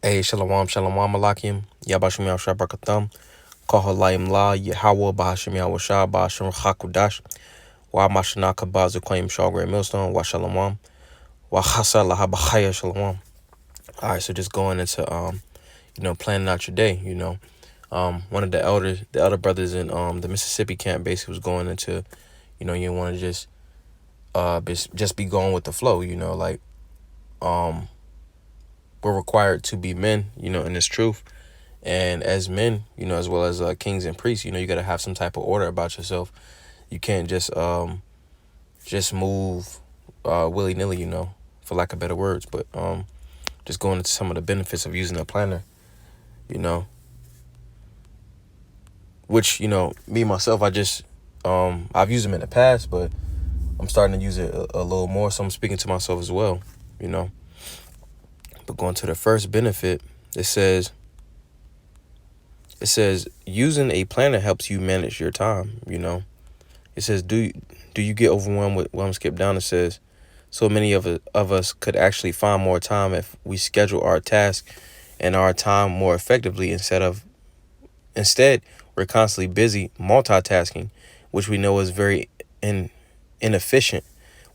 Hey, shalom, shalom, alakim. Yabashim Yashabakatham. Kahalayim La, Yahweh, Bahashim Yahweh, Bahashim Hakudash. Wa Mashanaka Bazu Claim Shawgray Millstone, Wa Shalom. Wa Hasa Lahabahaya Shalom. Alright, so just going into planning out your day, one of the elder brothers in the Mississippi camp basically was going into, you want to just be going with the flow, we're required to be men, in this truth. And as men, as well as kings and priests, you got to have some type of order about yourself. You can't just move willy-nilly, for lack of better words. But just going into some of the benefits of using a planner, which, me, myself, I've used them in the past, but I'm starting to use it a little more. So I'm speaking to myself as well, But going to the first benefit, it says using a planner helps you manage your time, It says, do you get overwhelmed with, well, I'm skip down, it says, so many of us could actually find more time if we schedule our tasks and our time more effectively. Instead, we're constantly busy multitasking, which we know is very inefficient.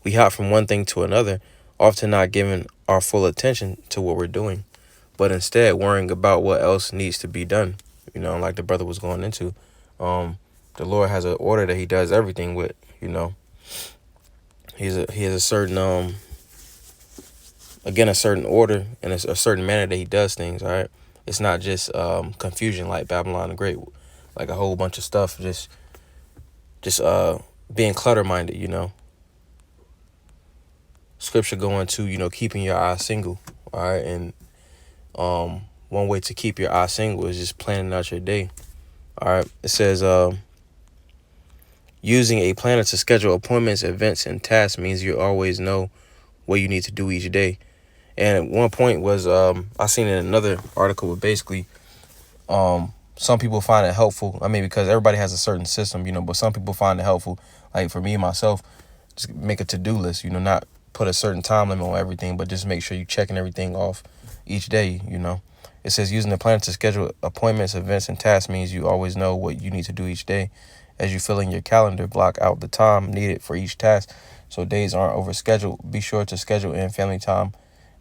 We hop from one thing to another, often not giving our full attention to what we're doing, but instead worrying about what else needs to be done. Like the brother was going into. The Lord has an order that he does everything with, He has a certain a certain order and a certain manner that he does things, all right? It's not just confusion like Babylon the Great, like a whole bunch of stuff just being clutter-minded, Scripture going to, keeping your eyes single, all right? And one way to keep your eyes single is just planning out your day, all right? It says using a planner to schedule appointments, events, and tasks means you always know what you need to do each day. And at one point was I seen in another article where basically some people find it helpful. I mean, because everybody has a certain system, but some people find it helpful. Like for me, myself, just make a to-do list, not put a certain time limit on everything, but just make sure you're checking everything off each day, It says using the planner to schedule appointments, events, and tasks means you always know what you need to do each day. As you fill in your calendar, block out the time needed for each task so days aren't overscheduled. Be sure to schedule in family time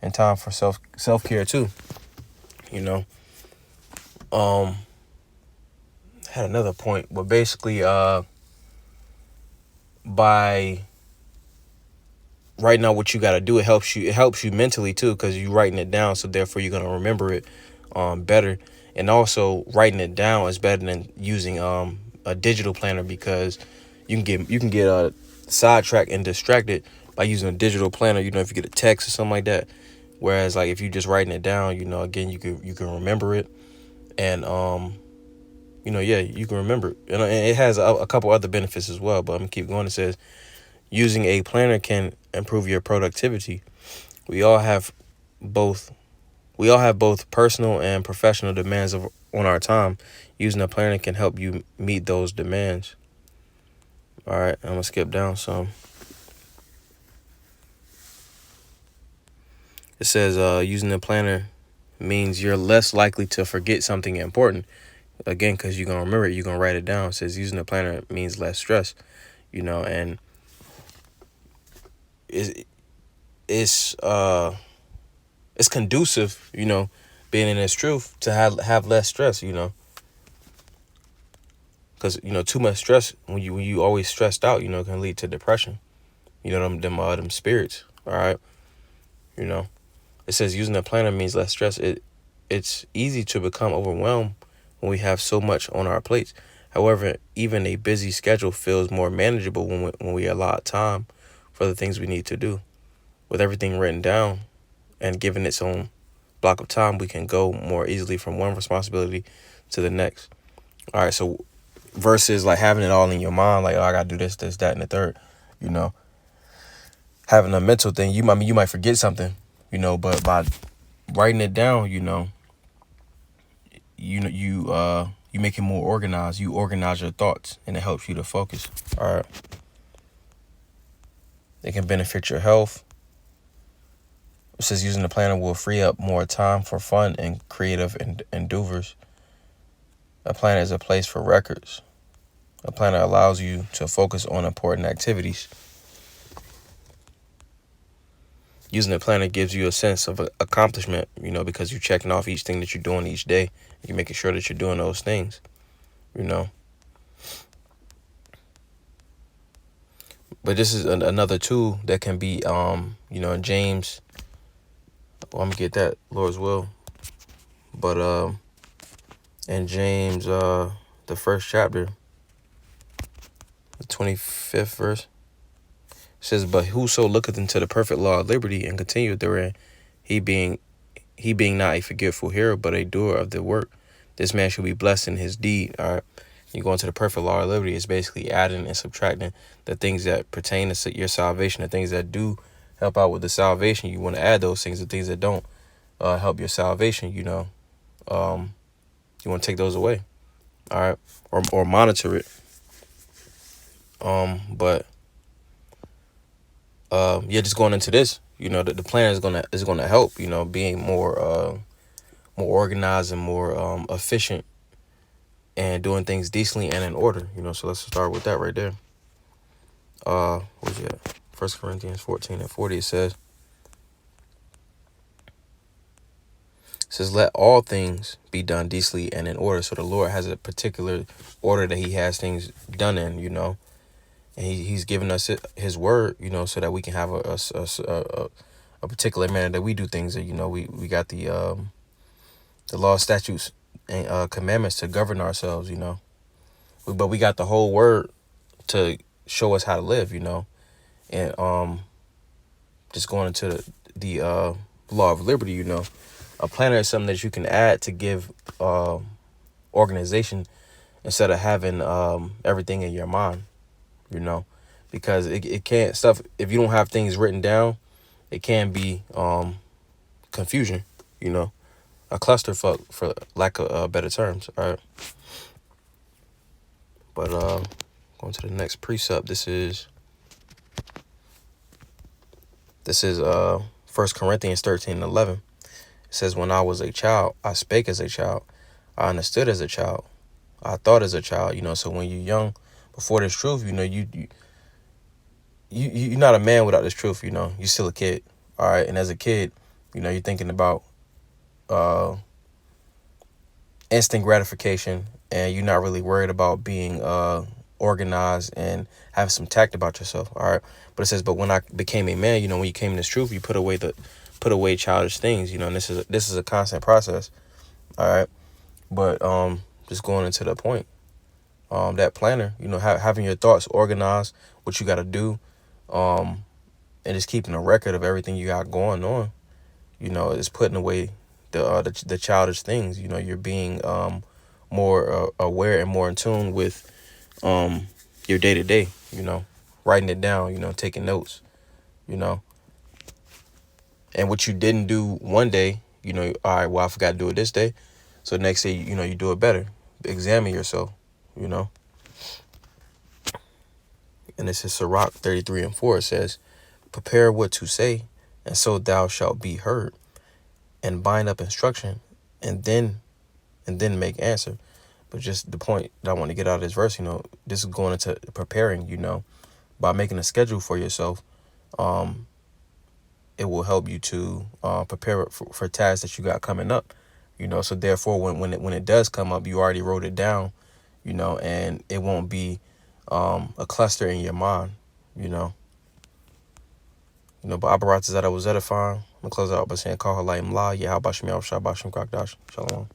and time for self-care too. Had another point, but basically by writing out what you got to do, it helps you mentally too, because you're writing it down, so therefore you're going to remember it better. And also writing it down is better than using a digital planner, because you can get sidetracked and distracted by using a digital planner, if you get a text or something like that. Whereas like if you just writing it down, again, you can remember it. And you can remember it. And it has a couple other benefits as well, but I'm gonna keep going. It says using a planner can improve your productivity. We all have both personal and professional demands on our time. Using a planner can help you meet those demands. All right, I'm gonna skip down some. It says using a planner means you're less likely to forget something important. Again, because you're gonna remember it, you're gonna write it down. It says using a planner means less stress, and it's conducive, being in this truth, to have less stress, because too much stress, when you always stressed out, can lead to depression, them spirits. All right, it says using a planner means less stress. It's easy to become overwhelmed when we have so much on our plates. However, even a busy schedule feels more manageable when we allot time for the things we need to do. With everything written down and given its own block of time, we can go more easily from one responsibility to the next. All right, so versus like having it all in your mind, like, oh, I gotta do this, that, and the third, having a mental thing, you might forget something, but by writing it down, you make it more organized. You organize your thoughts, and it helps you to focus. All right. It can benefit your health. It says using the planner will free up more time for fun and creative endeavors. A planner is a place for records. A planner allows you to focus on important activities. Using a planner gives you a sense of accomplishment, because you're checking off each thing that you're doing each day. You're making sure that you're doing those things, But this is another tool that can be, in James. Well, I'm gonna get that, Lord's will. But in James, the first chapter, the 25th verse, says, "But whoso looketh into the perfect law of liberty and continueth therein, he being not a forgetful hearer, but a doer of the work, this man shall be blessed in his deed." All right. You go into the perfect law of liberty, it's basically adding and subtracting the things that pertain to your salvation, the things that do help out with the salvation. You want to add those things, the things that don't help your salvation, you want to take those away. All right. Or monitor it. But just going into this, the plan is gonna help, being more organized and more efficient and doing things decently and in order, so let's start with that right there. Where's it at? 1 Corinthians 14:40, it says, "Let all things be done decently and in order." So the Lord has a particular order that he has things done in, and he's given us his word, so that we can have a particular manner that we do things. That we got the law, statutes, and commandments to govern ourselves, but we got the whole word to show us how to live, and just going into the law of liberty, a planner is something that you can add to give organization instead of having everything in your mind, because it can't stuff. If you don't have things written down, it can be confusion, a clusterfuck, for lack of better terms. All right. But going to the next precept, this is 1 Corinthians 13:11. It says, "When I was a child, I spake as a child, I understood as a child, I thought as a child." So when you're young, before this truth, you're not a man without this truth. You're still a kid. All right. And as a kid, you're thinking about instant gratification, and you're not really worried about being organized and have some tact about yourself. All right. But it says, "But when I became a man," when you came in this truth, you put away childish things, and this is a constant process. All right. But just going into the point, that planner, having your thoughts organized, what you got to do, and just keeping a record of everything you got going on, is putting away the childish things. You're being more aware and more in tune with your day to day, writing it down, taking notes, and what you didn't do one day, all right, well, I forgot to do it this day. So next day, you do it better. Examine yourself, And this is Sirach 33:4. It says, "Prepare what to say, and so thou shalt be heard, and bind up instruction, and then make answer." But just the point that I want to get out of this verse, this is going into preparing, by making a schedule for yourself. It will help you to prepare for tasks that you got coming up, So therefore, when it does come up, you already wrote it down, and it won't be a cluster in your mind, But Abarat is that I was edifying. I'm gonna close out by saying, "Call her light, La, yeah, how about Shalom."